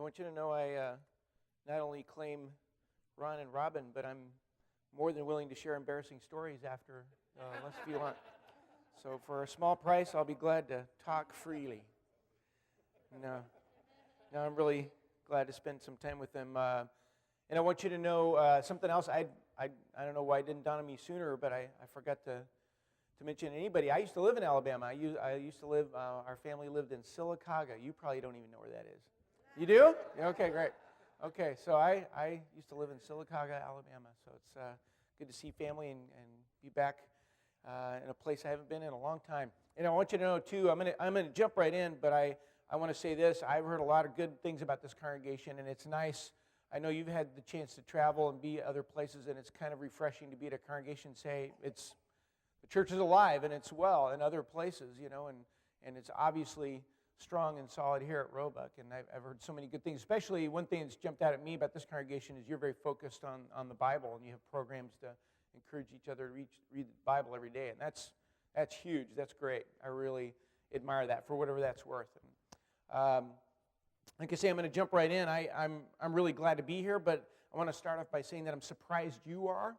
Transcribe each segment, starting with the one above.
want you to know I not only claim Ron and Robin, but I'm more than willing to share embarrassing stories after, unless if you want. So for a small price, I'll be glad to talk freely. No, I'm really glad to spend some time with them. And I want you to know something else. I don't know why it didn't dawn on me sooner, but I forgot to mention anybody. I used to live in Alabama. I used to live, our family lived in Sylacauga. You probably don't even know where that is. You do? Yeah, okay, great. Okay, so I used to live in Sylacauga, Alabama. So it's good to see family and be back in a place I haven't been in a long time. And I want you to know, too, I'm gonna jump right in, but I want to say this. I've heard a lot of good things about this congregation, and it's nice. I know you've had the chance to travel and be other places, and it's kind of refreshing to be at a congregation and say the church is alive and it's well in other places, and it's obviously strong and solid here at Roebuck. And I've heard so many good things. Especially one thing that's jumped out at me about this congregation is you're very focused on the Bible, and you have programs to encourage each other to read the Bible every day, and that's huge. That's great. I really admire that for whatever that's worth. And, like I say, I'm going to jump right in. I'm really glad to be here, but I want to start off by saying that I'm surprised you are.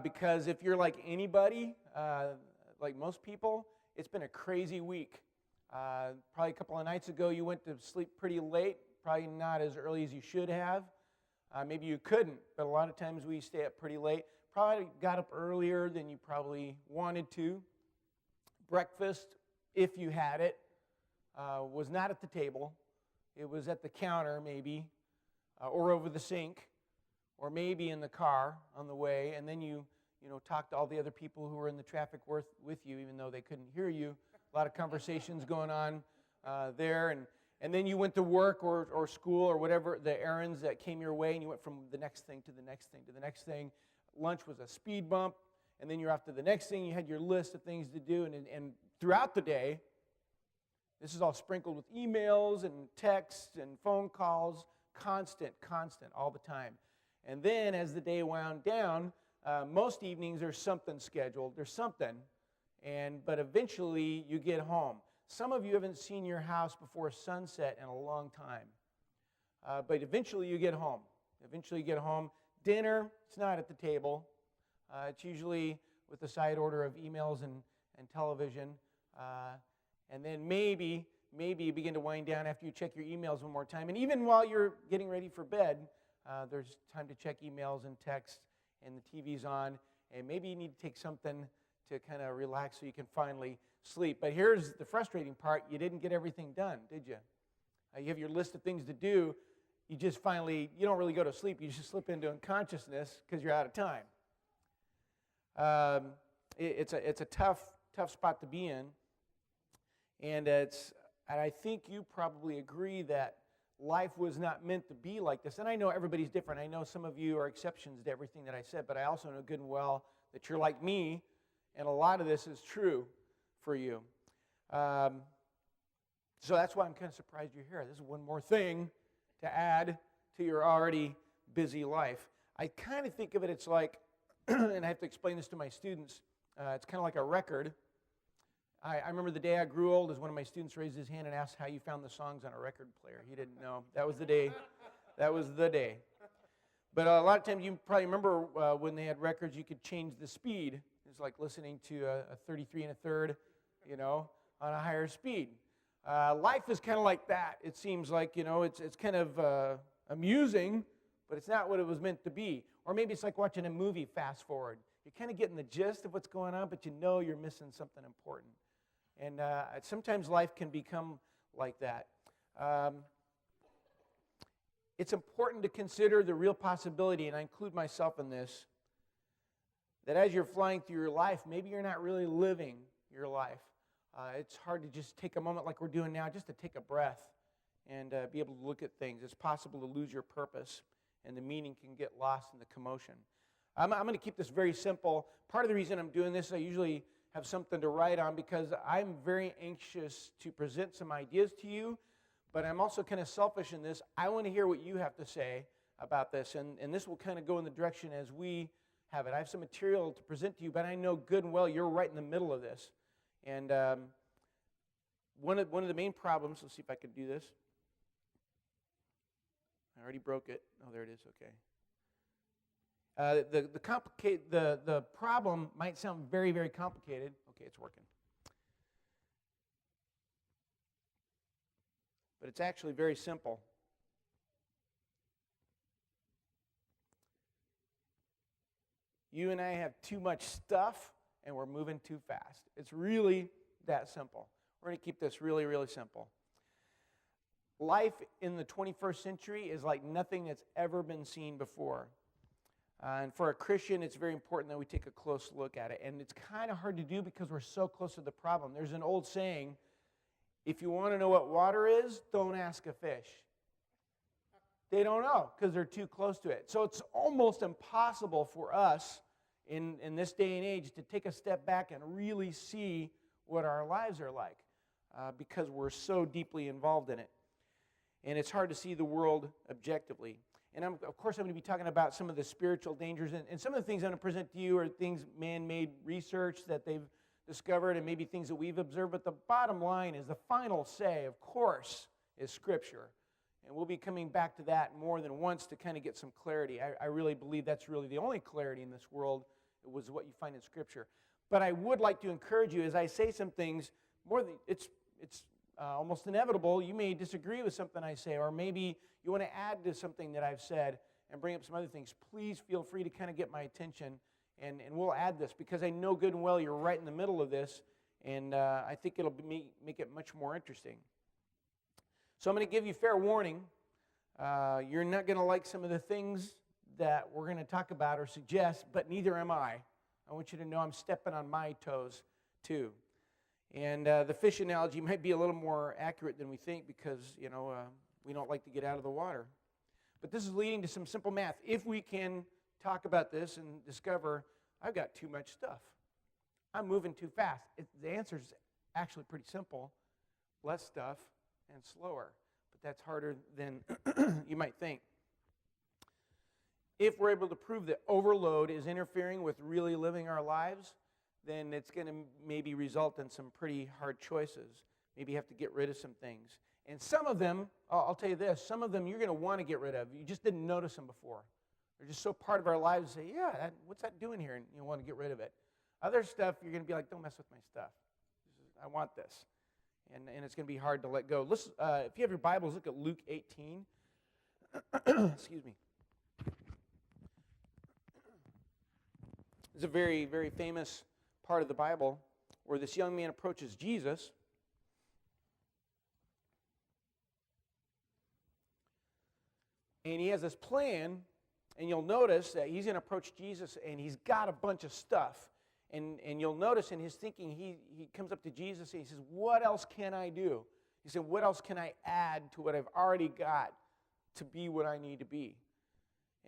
Because if you're like anybody, like most people, it's been a crazy week. Probably a couple of nights ago, you went to sleep pretty late, probably not as early as you should have. Maybe you couldn't, but a lot of times we stay up pretty late. Probably got up earlier than you probably wanted to. Breakfast, if you had it, was not at the table. It was at the counter, maybe, or over the sink, or maybe in the car on the way, and then you talk to all the other people who were in the traffic with you, even though they couldn't hear you. A lot of conversations going on there, and then you went to work or school or whatever, the errands that came your way, and you went from the next thing to the next thing to the next thing. Lunch was a speed bump, and then you're off to the next thing. You had your list of things to do, and throughout the day, this is all sprinkled with emails and texts and phone calls, constant, all the time. And then as the day wound down, most evenings there's something scheduled. There's something, but eventually you get home. Some of you haven't seen your house before sunset in a long time. But eventually you get home. Dinner, it's not at the table. It's usually with a side order of emails and television. And then maybe you begin to wind down after you check your emails one more time. And even while you're getting ready for bed, there's time to check emails and text, and the TV's on. And maybe you need to take something to kind of relax so you can finally sleep. But here's the frustrating part. You didn't get everything done, did you? You have your list of things to do. You don't really go to sleep. You just slip into unconsciousness because you're out of time. It's a tough spot to be in. And I think you probably agree that life was not meant to be like this. And I know everybody's different. I know some of you are exceptions to everything that I said, but I also know good and well that you're like me, and a lot of this is true for you. So that's why I'm kind of surprised you're here. This is one more thing to add to your already busy life. I kind of think of it, it's like, and I have to explain this to my students, it's kind of like a record. I remember the day I grew old as one of my students raised his hand and asked how you found the songs on a record player. He didn't know. That was the day. But a lot of times you probably remember when they had records, you could change the speed. It's like listening to a 33 1/3, on a higher speed. Life is kind of like that. It seems like, it's kind of amusing, but it's not what it was meant to be. Or maybe it's like watching a movie fast forward. You're kind of getting the gist of what's going on, but you're missing something important. And sometimes life can become like that. It's important to consider the real possibility, and I include myself in this, that as you're flying through your life, maybe you're not really living your life. It's hard to just take a moment like we're doing now, just to take a breath and be able to look at things. It's possible to lose your purpose, and the meaning can get lost in the commotion. I'm going to keep this very simple. Part of the reason I'm doing this, I usually have something to write on because I'm very anxious to present some ideas to you, but I'm also kind of selfish in this. I want to hear what you have to say about this, and this will kind of go in the direction as we have it. I have some material to present to you, but I know good and well you're right in the middle of this. And one of the main problems, let's see if I can do this. I already broke it. Oh, there it is. Okay. The problem might sound very, very complicated. Okay, it's working. But it's actually very simple. You and I have too much stuff, and we're moving too fast. It's really that simple. We're going to keep this really, really simple. Life in the 21st century is like nothing that's ever been seen before. And for a Christian, it's very important that we take a close look at it. And it's kind of hard to do because we're so close to the problem. There's an old saying, if you want to know what water is, don't ask a fish. They don't know because they're too close to it. So it's almost impossible for us in this day and age to take a step back and really see what our lives are like because we're so deeply involved in it. And it's hard to see the world objectively. And of course, I'm going to be talking about some of the spiritual dangers. And some of the things I'm going to present to you are things man-made research that they've discovered and maybe things that we've observed. But the bottom line is the final say, of course, is Scripture. And we'll be coming back to that more than once to kind of get some clarity. I really believe that's really the only clarity in this world. It was what you find in Scripture. But I would like to encourage you as I say some things, it's almost inevitable. You may disagree with something I say, or maybe you want to add to something that I've said and bring up some other things. Please feel free to kind of get my attention, and we'll add this because I know good and well you're right in the middle of this, and I think it'll make it much more interesting. So I'm going to give you fair warning. You're not going to like some of the things that we're going to talk about or suggest, but neither am I. I want you to know I'm stepping on my toes too. And the fish analogy might be a little more accurate than we think because, we don't like to get out of the water. But this is leading to some simple math. If we can talk about this and discover, I've got too much stuff. I'm moving too fast. The answer is actually pretty simple. Less stuff and slower. But that's harder than you might think. If we're able to prove that overload is interfering with really living our lives, then it's going to maybe result in some pretty hard choices. Maybe you have to get rid of some things. And some of them, I'll tell you this, some of them you're going to want to get rid of. You just didn't notice them before. They're just so part of our lives, you say, what's that doing here? And you want to get rid of it. Other stuff, you're going to be like, don't mess with my stuff. I want this. And it's going to be hard to let go. Listen, if you have your Bibles, look at Luke 18. Excuse me. It's a very, very famous part of the Bible where this young man approaches Jesus. And he has this plan, and you'll notice that he's going to approach Jesus, and he's got a bunch of stuff. And you'll notice in his thinking, he comes up to Jesus, and he says, what else can I do? He said, what else can I add to what I've already got to be what I need to be?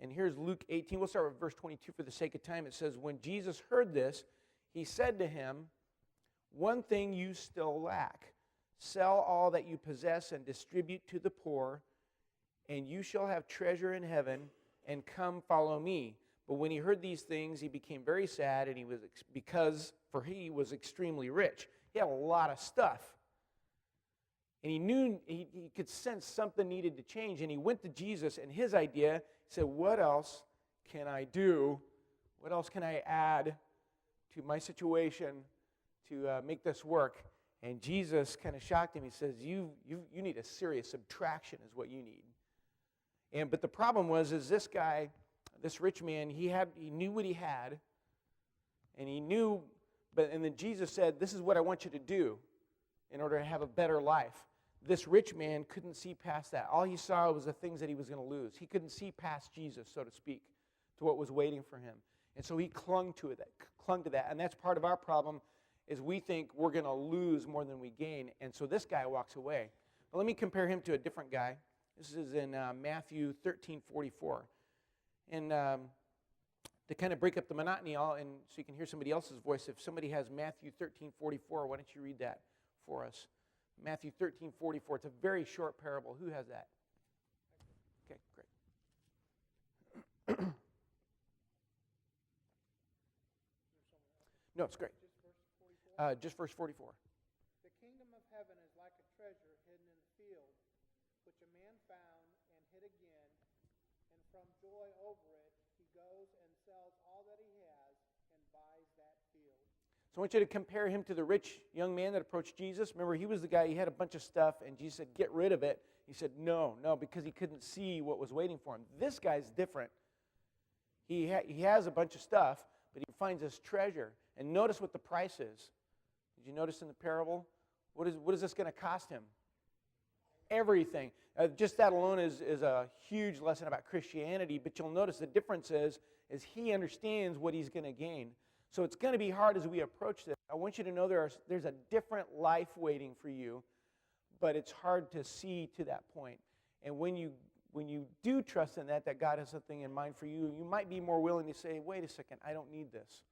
And here's Luke 18. We'll start with verse 22 for the sake of time. It says, when Jesus heard this, he said to him, one thing you still lack. Sell all that you possess and distribute to the poor, and you shall have treasure in heaven, and come follow me. But when he heard these things, he became very sad, and he was extremely rich. He had a lot of stuff. And he knew he could sense something needed to change, and he went to Jesus, and his idea, he said, what else can I do? What else can I add to my situation to make this work? And Jesus kind of shocked him. He says, you need a serious subtraction is what you need. But the problem was this guy, this rich man, he knew what he had, and he knew, and then Jesus said, this is what I want you to do in order to have a better life. This rich man couldn't see past that. All he saw was the things that he was going to lose. He couldn't see past Jesus, so to speak, to what was waiting for him. And so he clung to that. And that's part of our problem is we think we're going to lose more than we gain. And so this guy walks away. But let me compare him to a different guy. This is in Matthew 13:44. And to kind of break up the monotony, so you can hear somebody else's voice, if somebody has Matthew 13:44, why don't you read that for us? Matthew 13:44. It's a very short parable. Who has that? Okay, great. No, it's great. Just verse 44. The kingdom of heaven is like a treasure hidden in a field, which a man found and hid again, So I want you to compare him to the rich young man that approached Jesus. Remember, he was the guy, he had a bunch of stuff, and Jesus said, get rid of it. He said, no, because he couldn't see what was waiting for him. This guy's different. He has a bunch of stuff, but he finds this treasure. And notice what the price is. Did you notice in the parable? What is this going to cost him? Everything. Just that alone is a huge lesson about Christianity, but you'll notice the difference is he understands what he's going to gain. So it's going to be hard as we approach this. I want you to know there's a different life waiting for you, but it's hard to see to that point. And when you do trust in that God has something in mind for you, you might be more willing to say, wait a second, I don't need this.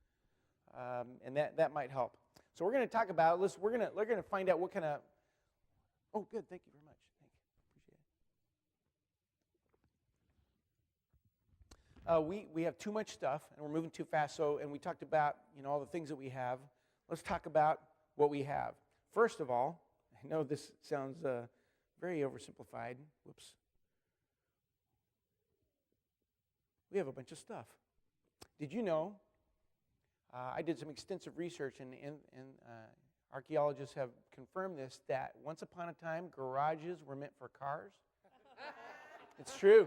And that might help. So we're going to talk about, we're going to find out what kind of, oh, good, thank you very much. We have too much stuff, and we're moving too fast. And we talked about all the things that we have. Let's talk about what we have. First of all, I know this sounds very oversimplified. Whoops. We have a bunch of stuff. Did you know? I did some extensive research, and archaeologists have confirmed this, that once upon a time, garages were meant for cars. It's true.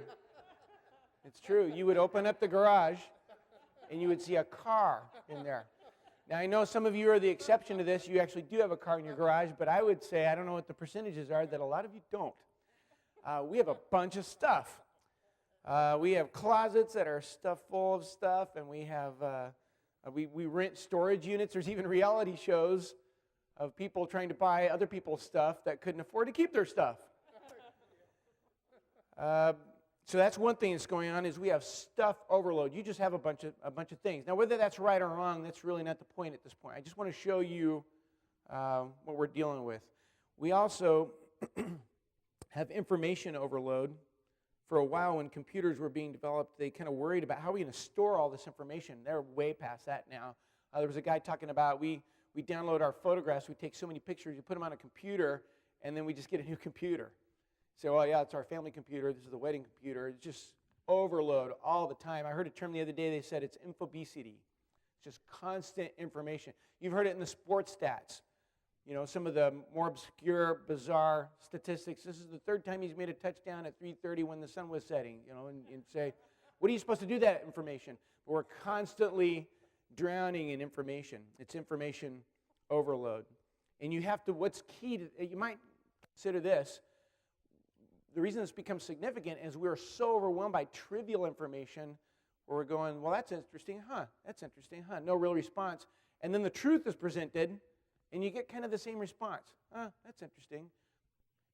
It's true. You would open up the garage, and you would see a car in there. Now, I know some of you are the exception to this. You actually do have a car in your garage, but I would say, I don't know what the percentages are, that a lot of you don't. We have a bunch of stuff. We have closets that are stuffed full of stuff, and we have we rent storage units. There's even reality shows of people trying to buy other people's stuff that couldn't afford to keep their stuff. So that's one thing that's going on, is we have stuff overload. You just have a bunch of things. Now, whether that's right or wrong, that's really not the point at this point. I just want to show you what we're dealing with. We also have information overload. For a while, when computers were being developed, they kind of worried about how are we going to store all this information. They're way past that now. There was a guy talking about we download our photographs, we take so many pictures, we put them on a computer, and then we just get a new computer. So, yeah, it's our family computer, this is the wedding computer. It's just overload all the time. I heard a term the other day, they said it's infobesity. It's just constant information. You've heard it in the sports stats. Some of the more obscure, bizarre statistics. This is the third time he's made a touchdown at 3:30 when the sun was setting, and say, what are you supposed to do with that information? But we're constantly drowning in information. It's information overload. And you have to, what's key to, you might consider this, the reason this becomes significant is we're so overwhelmed by trivial information where we're going, well, that's interesting, no real response. And then the truth is presented, and you get kind of the same response. That's interesting.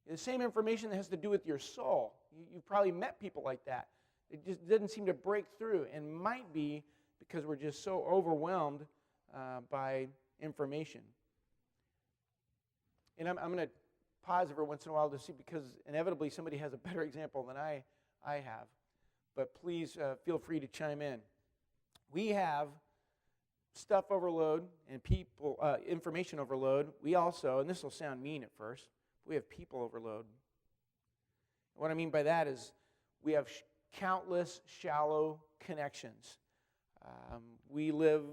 The same information that has to do with your soul. You've probably met people like that. It just doesn't seem to break through, and might be because we're just so overwhelmed by information. And I'm going to pause every once in a while to see, because inevitably somebody has a better example than I have. But please feel free to chime in. We have stuff overload and people information overload. We also, and this will sound mean at first, we have people overload. What I mean by that is we have countless shallow connections. We live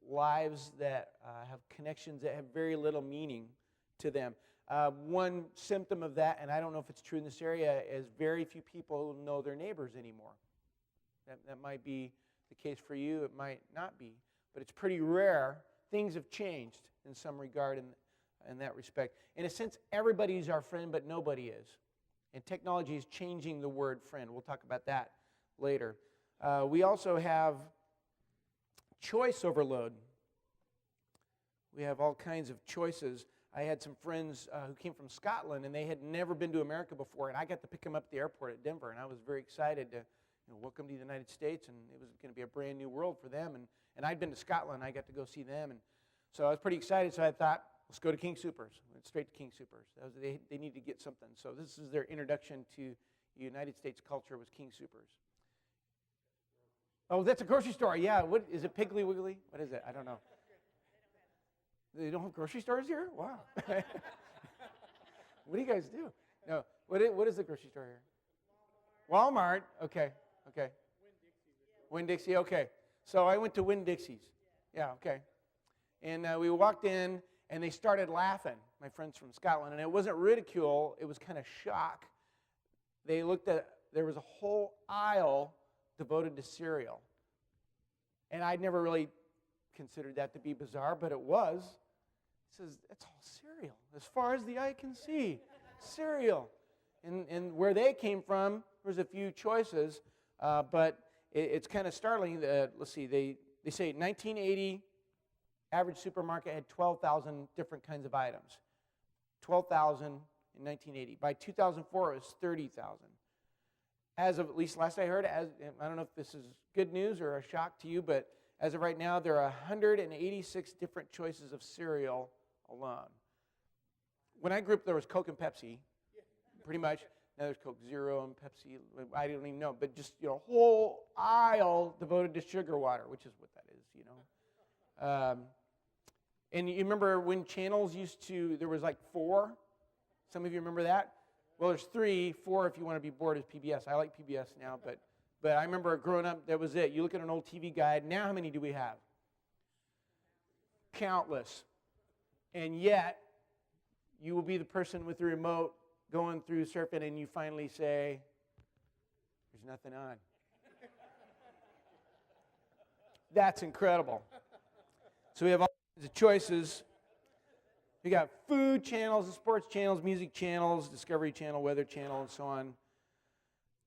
lives that have connections that have very little meaning to them. One symptom of that, and I don't know if it's true in this area, is very few people know their neighbors anymore. That might be the case for you. It might not be. But it's pretty rare. Things have changed in some regard in that respect. In a sense, everybody's our friend, but nobody is. And technology is changing the word friend. We'll talk about that later. We also have choice overload. We have all kinds of choices. I had some friends who came from Scotland, and they had never been to America before, and I got to pick them up at the airport at Denver, and I was very excited to welcome to the United States, and it was going to be a brand new world for them. And I'd been to Scotland. I got to go see them. And so I was pretty excited. So I thought, let's go to King Soopers. Went straight to King Soopers. They need to get something. So this is their introduction to United States culture, was King Soopers. Oh, that's a grocery store. Yeah. What is it, Piggly Wiggly? What is it? I don't know. They don't have grocery stores here? Wow. What do you guys do? No. What is the grocery store here? Walmart. Okay. Winn-Dixie. Okay. So I went to Winn-Dixie's. Yeah, okay. And we walked in, and they started laughing, my friends from Scotland. And it wasn't ridicule. It was kind of shock. They looked at, there was a whole aisle devoted to cereal. And I'd never really considered that to be bizarre, but it was. He says, it's all cereal. As far as the eye can see, cereal. And where they came from, there was a few choices, but it's kind of startling. Let's see, they say 1980, average supermarket had 12,000 different kinds of items. 12,000 in 1980. By 2004, it was 30,000. As of, at least last I heard, I don't know if this is good news or a shock to you, but as of right now, there are 186 different choices of cereal alone. When I grew up, there was Coke and Pepsi, pretty much. Now there's Coke Zero and Pepsi. I don't even know, but just, whole aisle devoted to sugar water, which is what that is, And you remember when channels there was like 4? Some of you remember that? Well, there's 3, 4 if you want to be bored as PBS. I like PBS now, but I remember growing up, that was it. You look at an old TV guide, now how many do we have? Countless. And yet, you will be the person with the remote going through surfing, and you finally say, there's nothing on. That's incredible. So we have all kinds of choices. We got food channels, sports channels, music channels, Discovery Channel, Weather Channel, and so on.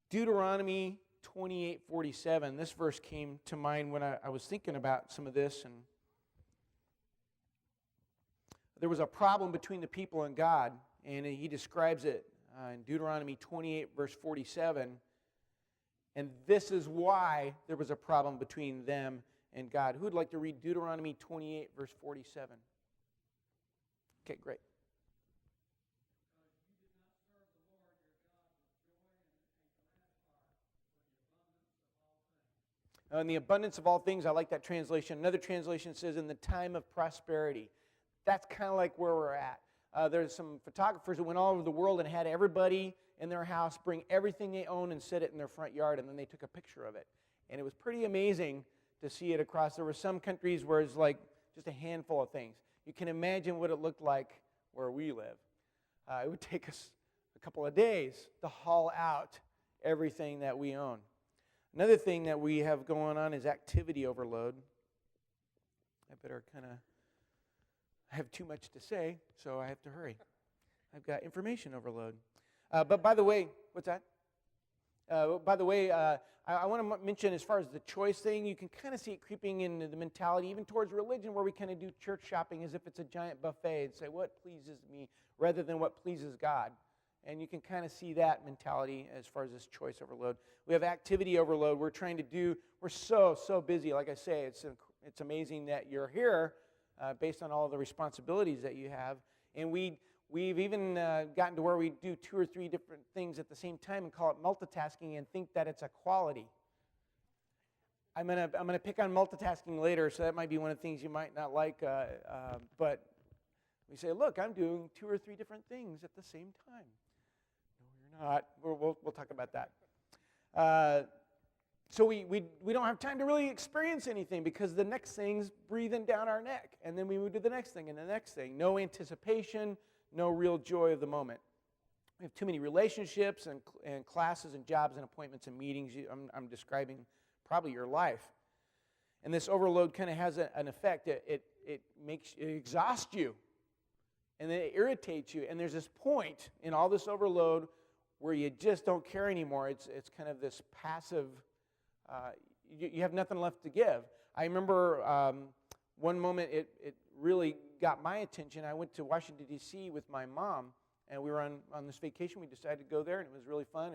Deuteronomy 28:47. This verse came to mind when I was thinking about some of this, and there was a problem between the people and God, and he describes it in Deuteronomy 28, verse 47. And this is why there was a problem between them and God. Who would like to read Deuteronomy 28, verse 47? Okay, great. In the abundance of all things, I like that translation. Another translation says, in the time of prosperity. That's kind of like where we're at. There's some photographers that went all over the world and had everybody in their house bring everything they own and set it in their front yard, and then they took a picture of it. And it was pretty amazing to see it across. There were some countries where it's like just a handful of things. You can imagine what it looked like where we live. It would take us a couple of days to haul out everything that we own. Another thing that we have going on is activity overload. I better I have too much to say, so I have to hurry. I've got information overload. But by the way, what's that? I want to mention as far as the choice thing, you can kind of see it creeping into the mentality, even towards religion, where we kind of do church shopping as if it's a giant buffet and say, what pleases me, rather than what pleases God. And you can kind of see that mentality as far as this choice overload. We have activity overload. We're so busy. Like I say, it's amazing that you're here based on all the responsibilities that you have. And we've even gotten to where we do 2 or 3 different things at the same time and call it multitasking and think that it's a quality. I'm gonna pick on multitasking later, so that might be one of the things you might not like. But we say, look, I'm doing 2 or 3 different things at the same time. No, you're not. We'll talk about that. So we don't have time to really experience anything because the next thing's breathing down our neck. And then we move to the next thing and the next thing. No anticipation, no real joy of the moment. We have too many relationships and classes and jobs and appointments and meetings. I'm describing probably your life. And this overload kind of has an effect. It exhausts you. And then it irritates you. And there's this point in all this overload where you just don't care anymore. It's kind of this passive, you have nothing left to give. I remember one moment it really got my attention. I went to Washington, D.C. with my mom, and we were on this vacation. We decided to go there, and it was really fun.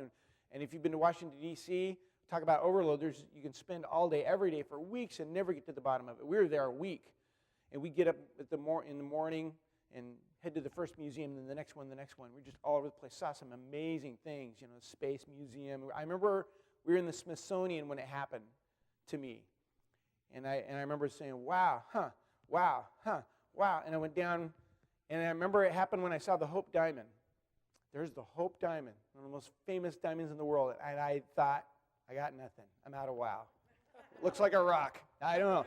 And if you've been to Washington, D.C., talk about overload, you can spend all day, every day for weeks and never get to the bottom of it. We were there a week, and we get up in the morning and head to the first museum, then the next one. We're just all over the place. Saw some amazing things, the Space Museum. I remember we were in the Smithsonian when it happened to me. And I remember saying, wow, wow. And I went down, and I remember it happened when I saw the Hope Diamond. There's the Hope Diamond, one of the most famous diamonds in the world. And I thought, I got nothing. I'm out of wow. Looks like a rock. I don't know.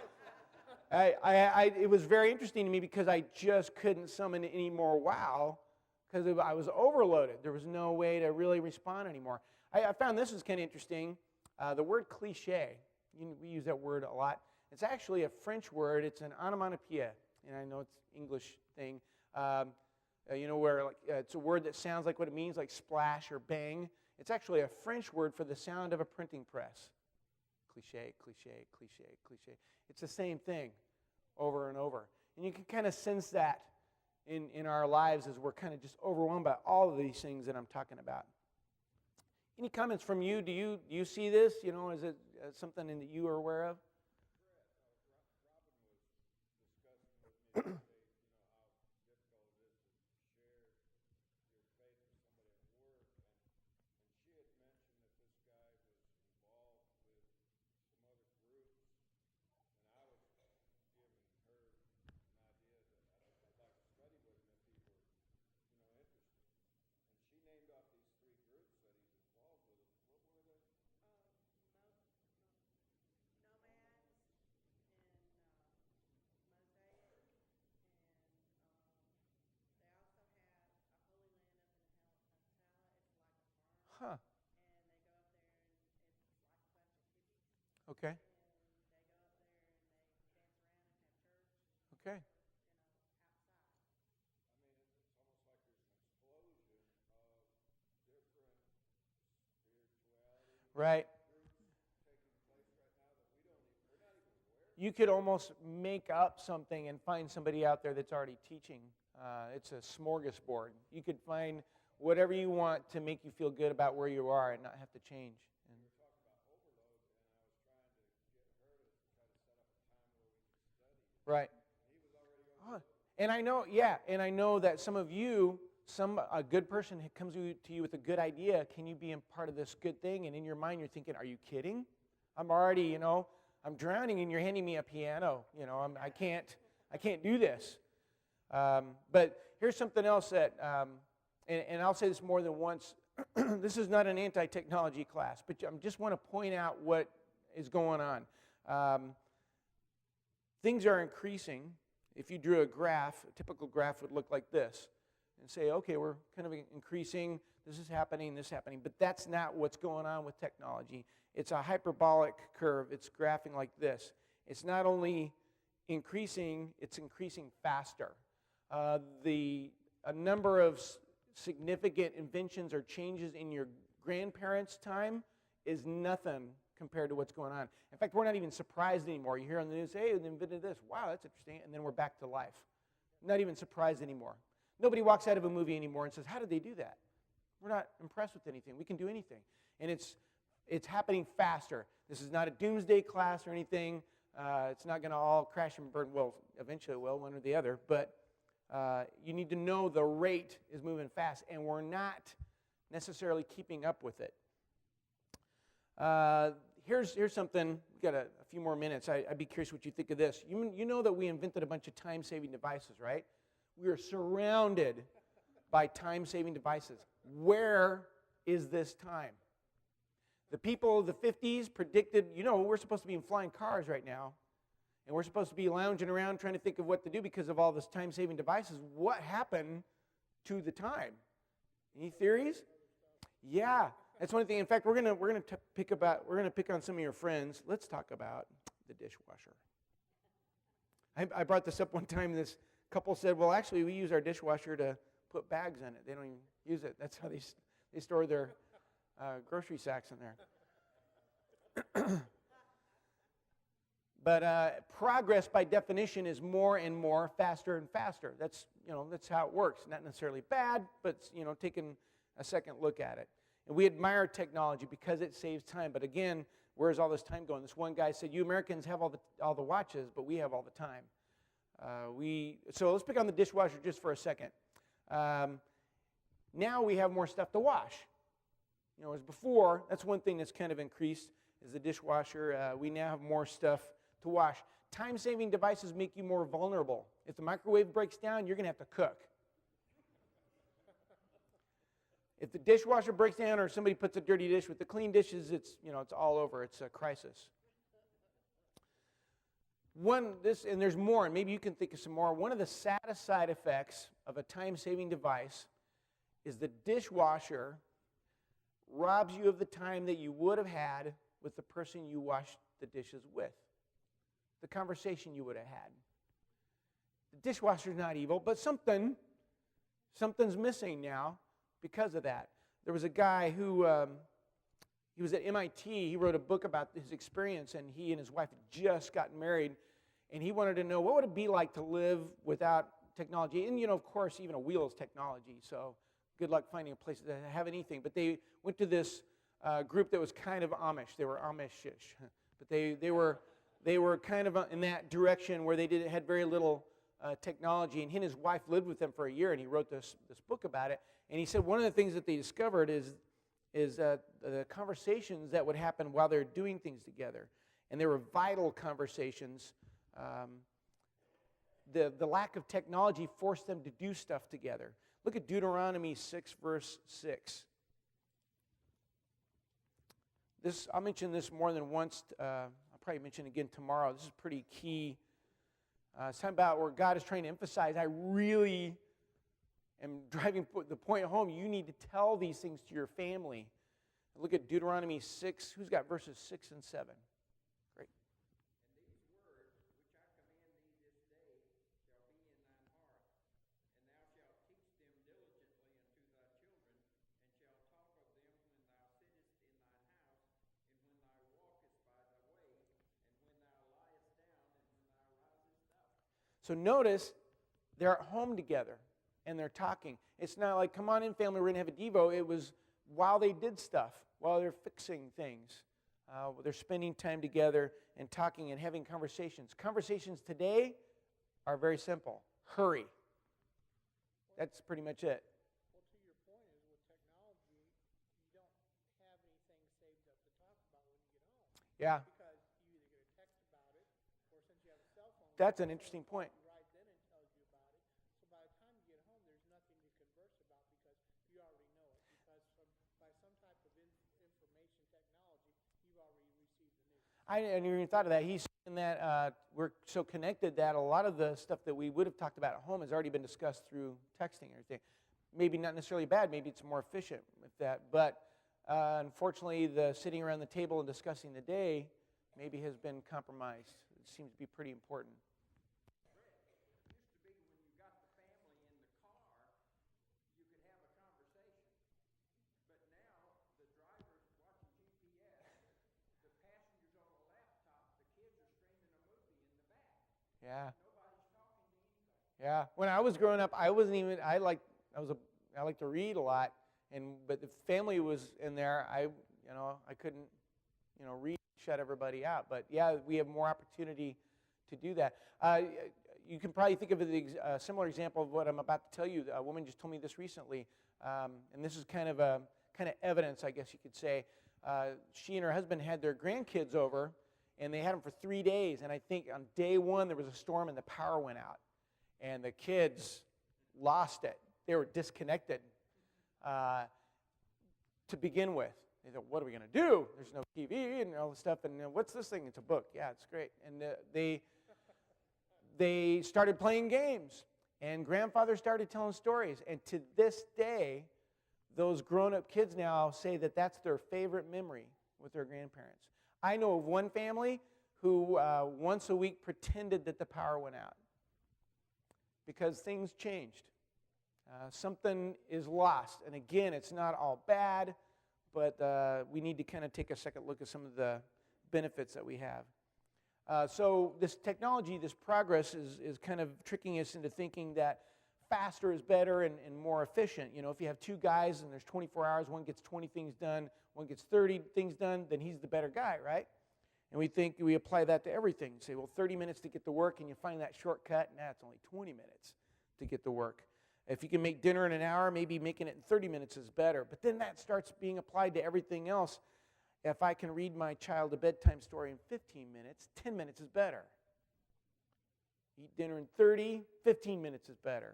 It was very interesting to me because I just couldn't summon any more wow because I was overloaded. There was no way to really respond anymore. I found this was kind of interesting. The word cliche, we use that word a lot. It's actually a French word. It's an onomatopoeia, and I know it's an English thing. Where it's a word that sounds like what it means, like splash or bang. It's actually a French word for the sound of a printing press. Cliche, cliche, cliche, cliche. It's the same thing over and over. And you can kind of sense that in our lives as we're kind of just overwhelmed by all of these things that I'm talking about. Any comments from you? Do you see this? Is it something that you are aware of? Huh. Okay. Okay. Right. You could almost make up something and find somebody out there that's already teaching. It's a smorgasbord. You could find whatever you want to make you feel good about where you are and not have to change. Right. Oh, and I know that some of you, a good person comes to you with a good idea. Can you be a part of this good thing? And in your mind, you're thinking, are you kidding? I'm already, I'm drowning, and you're handing me a piano. I can't do this. But here's something else that, and I'll say this more than once. This is not an anti-technology class, but I just want to point out what is going on. Things are increasing. If you drew a graph, a typical graph would look like this, and say, okay, we're kind of increasing. This is happening. But that's not what's going on with technology. It's a hyperbolic curve. It's graphing like this. It's not only increasing, it's increasing faster. A number of significant inventions or changes in your grandparents' time is nothing compared to what's going on. In fact, we're not even surprised anymore. You hear on the news, hey, they invented this. Wow, that's interesting. And then we're back to life. Not even surprised anymore. Nobody walks out of a movie anymore and says, how did they do that? We're not impressed with anything. We can do anything. And it's happening faster. This is not a doomsday class or anything. It's not going to all crash and burn. Well, eventually it will, one or the other. But you need to know the rate is moving fast, and we're not necessarily keeping up with it. Here's something. We've got a few more minutes. I'd be curious what you think of this. You know that we invented a bunch of time-saving devices, right? We are surrounded by time-saving devices. Where is this time? The people of the 50s predicted, we're supposed to be in flying cars right now, and we're supposed to be lounging around trying to think of what to do because of all this time-saving devices. What happened to the time? Any theories? Yeah, that's one thing. In fact, we're gonna pick on some of your friends. Let's talk about the dishwasher. I brought this up one time. This couple said, "Well, actually, we use our dishwasher to put bags in it. They don't even use it. That's how they store their grocery sacks in there." But progress, by definition, is more and more, faster and faster. That's how it works. Not necessarily bad, but taking a second look at it. And we admire technology because it saves time. But again, where's all this time going? This one guy said, "You Americans have all the watches, but we have all the time." So let's pick on the dishwasher just for a second. Now we have more stuff to wash. As before, that's one thing that's kind of increased is the dishwasher. We now have more stuff to wash. Time-saving devices make you more vulnerable. If the microwave breaks down, you're going to have to cook. If the dishwasher breaks down or somebody puts a dirty dish with the clean dishes, it's all over. It's a crisis. And there's more, and maybe you can think of some more. One of the saddest side effects of a time-saving device is the dishwasher robs you of the time that you would have had with the person you washed the dishes with, the conversation you would have had. The dishwasher's not evil, but something's missing now because of that. There was a guy who he was at MIT. He wrote a book about his experience, and he and his wife had just gotten married, and he wanted to know what would it be like to live without technology. And, of course, even a wheel is technology, so good luck finding a place that have anything. But they went to this group that was kind of Amish. They were Amish-ish, but they were kind of in that direction where they had very little technology. And he and his wife lived with them for a year, and he wrote this book about it. And he said one of the things that they discovered is the conversations that would happen while they're doing things together. And they were vital conversations. The lack of technology forced them to do stuff together. Look at Deuteronomy 6, verse 6. I'll mention this more than once. I'll probably mention it again tomorrow. This is pretty key. It's talking about where God is trying to emphasize, I really am driving the point home. You need to tell these things to your family. Look at Deuteronomy 6. Who's got verses 6 and 7? Great. And these words, which I command thee this day, shall be in thine heart, and thou shalt teach them diligently unto thy children, and shalt talk of them when thou sittest in thine house, and when thou walkest by the way, and when thou liest down, and when thou risest up. So notice, they're at home together, and they're talking. It's not like, come on in, family, we're going to have a Devo. It was while they did stuff, while they're fixing things. They're spending time together and talking and having conversations. Conversations today are very simple. Hurry. That's pretty much it. Well, to your point is with technology, you don't have anything saved up to talk about when you get home. Yeah. Because you either get a text about it, or since you have a cell phone, That's an interesting point. right then and tells you about it. So by the time you get home, there's nothing to converse about because you already know it. Because by some type of information technology, you've already received the news. I hadn't even thought of that. He's saying that we're so connected that a lot of the stuff that we would have talked about at home has already been discussed through texting or anything. Maybe not necessarily bad. Maybe it's more efficient with that. But unfortunately, the sitting around the table and discussing the day maybe has been compromised. It seems to be pretty important. It used to be when you got the family in the car, you could have a conversation. But now, the driver's watching GPS, the passenger's on a laptop, the kids are streaming a movie in the back. Yeah. Nobody's talking to anybody. Yeah. When I was growing up, I like to read a lot, but the family was in there. I couldn't, read, shut everybody out. But yeah, we have more opportunity to do that. You can probably think of a similar example of what I'm about to tell you. A woman just told me this recently, and this is kind of evidence, I guess you could say. She and her husband had their grandkids over, and they had them for 3 days. And I think on day one there was a storm and the power went out, and the kids lost it. They were disconnected to begin with. They thought, what are we going to do? There's no TV and all this stuff. And what's this thing? It's a book. Yeah, it's great. And they started playing games. And grandfather started telling stories. And to this day, those grown-up kids now say that that's their favorite memory with their grandparents. I know of one family who once a week pretended that the power went out because things changed. Something is lost. And again, it's not all bad, but we need to kind of take a second look at some of the benefits that we have. So this technology, this progress is kind of tricking us into thinking that faster is better and more efficient. If you have two guys and there's 24 hours, one gets 20 things done, one gets 30 things done, then he's the better guy, right? And we apply that to everything. Say, well, 30 minutes to get to work, and you find that shortcut, and it's only 20 minutes to get to work. If you can make dinner in an hour, maybe making it in 30 minutes is better. But then that starts being applied to everything else. If I can read my child a bedtime story in 15 minutes, 10 minutes is better. Eat dinner in 30, 15 minutes is better.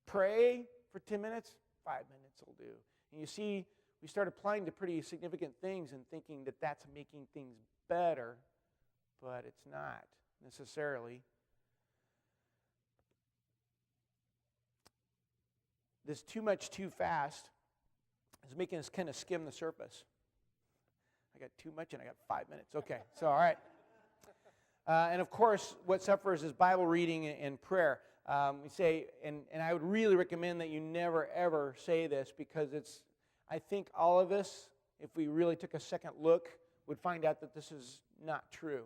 Pray for 10 minutes, 5 minutes will do. And you see, we start applying to pretty significant things and thinking that that's making things better, but it's not. necessarily. This too much too fast is making us kind of skim the surface. I got too much and I got 5 minutes. Okay, so all right. And of course, what suffers is Bible reading and prayer. We say, and I would really recommend that you never ever say this, because I think all of us, if we really took a second look, would find out that this is not true.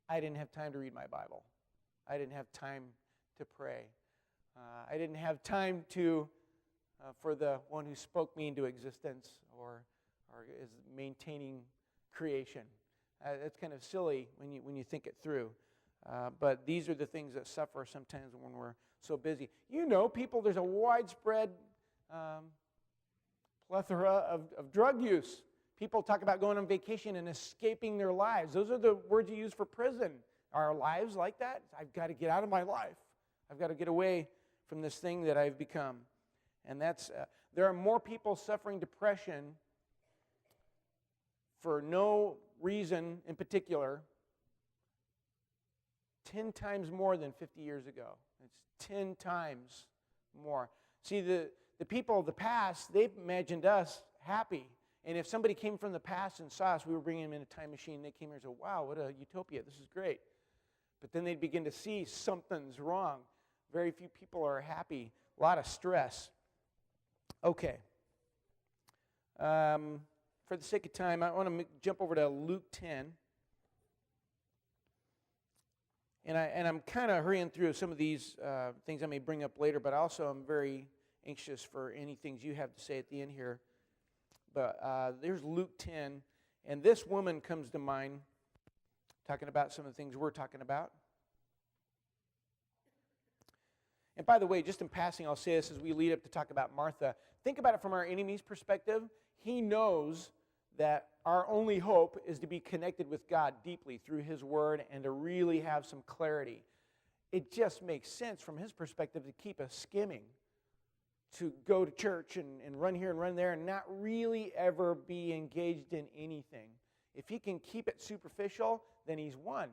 I didn't have time to read my Bible. I didn't have time to pray. I didn't have time for the one who spoke me into existence or is maintaining creation. It's kind of silly when you think it through. But these are the things that suffer sometimes when we're so busy. People, there's a widespread plethora of drug use. People talk about going on vacation and escaping their lives. Those are the words you use for prison. Are our lives like that? I've got to get out of my life. I've got to get away from this thing that I've become. And there are more people suffering depression for no reason in particular, 10 times more than 50 years ago. It's 10 times more. See, the people of the past, they've imagined us happy. And if somebody came from the past and saw us, we were bringing them in a time machine, they came here and said, wow, what a utopia, this is great. But then they'd begin to see something's wrong. Very few people are happy, a lot of stress. Okay. For the sake of time, I want to jump over to Luke 10. And I'm kind of hurrying through some of these things I may bring up later, but also I'm very anxious for any things you have to say at the end here. But there's Luke 10, and this woman comes to mind, talking about some of the things we're talking about. And by the way, just in passing, I'll say this as we lead up to talk about Martha. Think about it from our enemy's perspective. He knows that our only hope is to be connected with God deeply through His Word and to really have some clarity. It just makes sense from his perspective to keep us skimming, to go to church and run here and run there and not really ever be engaged in anything. If he can keep it superficial, then he's won.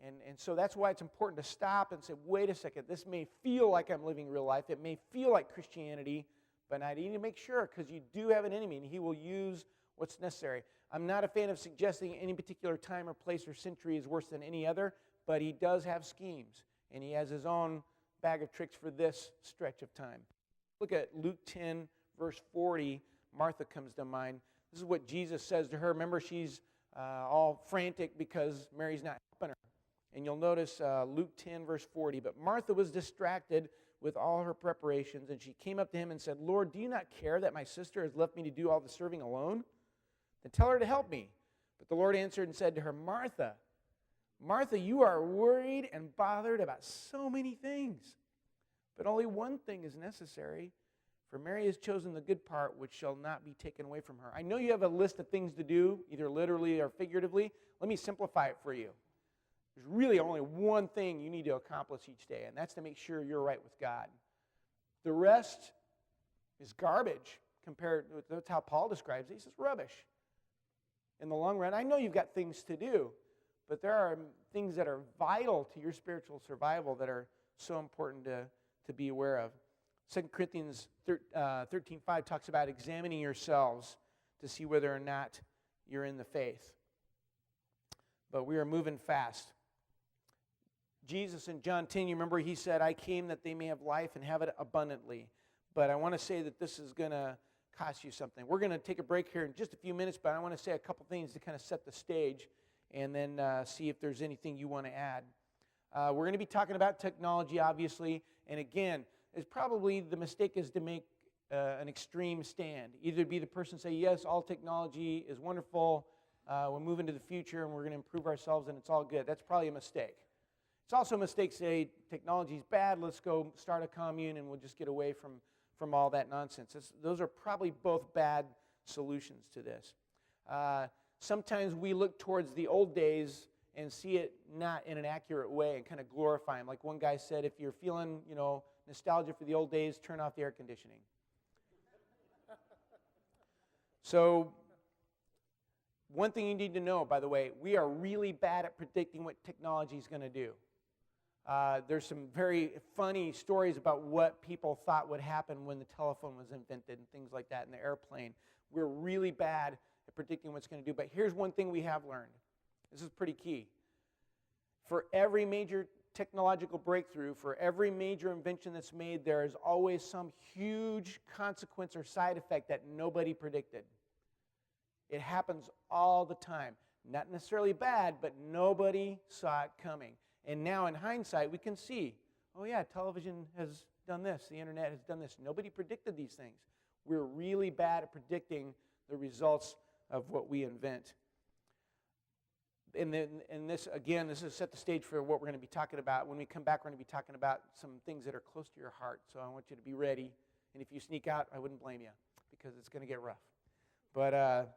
And so that's why it's important to stop and say, wait a second, this may feel like I'm living real life. It may feel like Christianity, but I need to make sure, because you do have an enemy, and he will use what's necessary. I'm not a fan of suggesting any particular time or place or century is worse than any other, but he does have schemes, and he has his own bag of tricks for this stretch of time. Look at Luke 10, verse 40. Martha comes to mind. This is what Jesus says to her. Remember, she's all frantic because Mary's not helping her. And you'll notice Luke 10, verse 40. But Martha was distracted with all her preparations, and she came up to him and said, Lord, do you not care that my sister has left me to do all the serving alone? Then tell her to help me. But the Lord answered and said to her, Martha, Martha, you are worried and bothered about so many things. But only one thing is necessary. For Mary has chosen the good part, which shall not be taken away from her. I know you have a list of things to do, either literally or figuratively. Let me simplify it for you. There's really only one thing you need to accomplish each day, and that's to make sure you're right with God. The rest is garbage compared with, that's how Paul describes it. He says rubbish. In the long run, I know you've got things to do, but there are things that are vital to your spiritual survival that are so important to be aware of. 2 Corinthians 13:5 talks about examining yourselves to see whether or not you're in the faith. But we are moving fast. Jesus in John 10, you remember he said, I came that they may have life and have it abundantly. But I want to say that this is going to cost you something. We're going to take a break here in just a few minutes, but I want to say a couple things to kind of set the stage and then see if there's anything you want to add. We're going to be talking about technology, obviously, and again, it's probably the mistake is to make an extreme stand. Either be the person say, yes, all technology is wonderful, we'll move into the future and we're going to improve ourselves and it's all good. That's probably a mistake. It's also a mistake to say technology is bad, let's go start a commune and we'll just get away from all that nonsense. Those are probably both bad solutions to this. Sometimes we look towards the old days and see it not in an accurate way and kind of glorify them. Like one guy said, if you're feeling, nostalgia for the old days, turn off the air conditioning. So One thing you need to know, by the way, we are really bad at predicting what technology is going to do. There's some very funny stories about what people thought would happen when the telephone was invented and things like that, and the airplane. We're really bad at predicting what's going to do. But here's one thing we have learned. This is pretty key. For every major technological breakthrough, for every major invention that's made, there is always some huge consequence or side effect that nobody predicted. It happens all the time. Not necessarily bad, but nobody saw it coming. And now in hindsight, we can see, oh yeah, television has done this, the internet has done this. Nobody predicted these things. We're really bad at predicting the results of what we invent. And this is set the stage for what we're going to be talking about. When we come back, we're going to be talking about some things that are close to your heart. So I want you to be ready. And if you sneak out, I wouldn't blame you, because it's going to get rough. But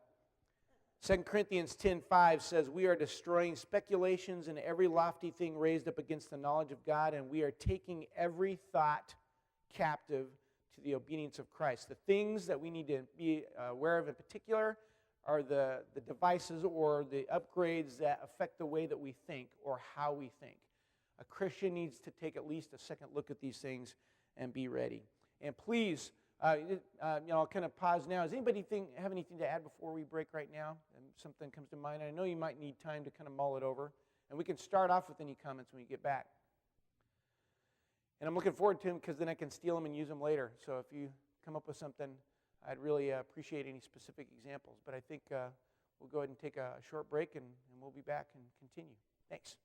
2 Corinthians 10:5 says, we are destroying speculations and every lofty thing raised up against the knowledge of God, and we are taking every thought captive to the obedience of Christ. The things that we need to be aware of in particular are the devices or the upgrades that affect the way that we think or how we think. A Christian needs to take at least a second look at these things and be ready. And please, I'll kind of pause now. Does anybody have anything to add before we break right now? And something comes to mind. I know you might need time to kind of mull it over. And we can start off with any comments when we get back. And I'm looking forward to them because then I can steal them and use them later. So if you come up with something, I'd really appreciate any specific examples. But I think we'll go ahead and take a short break, and we'll be back and continue. Thanks.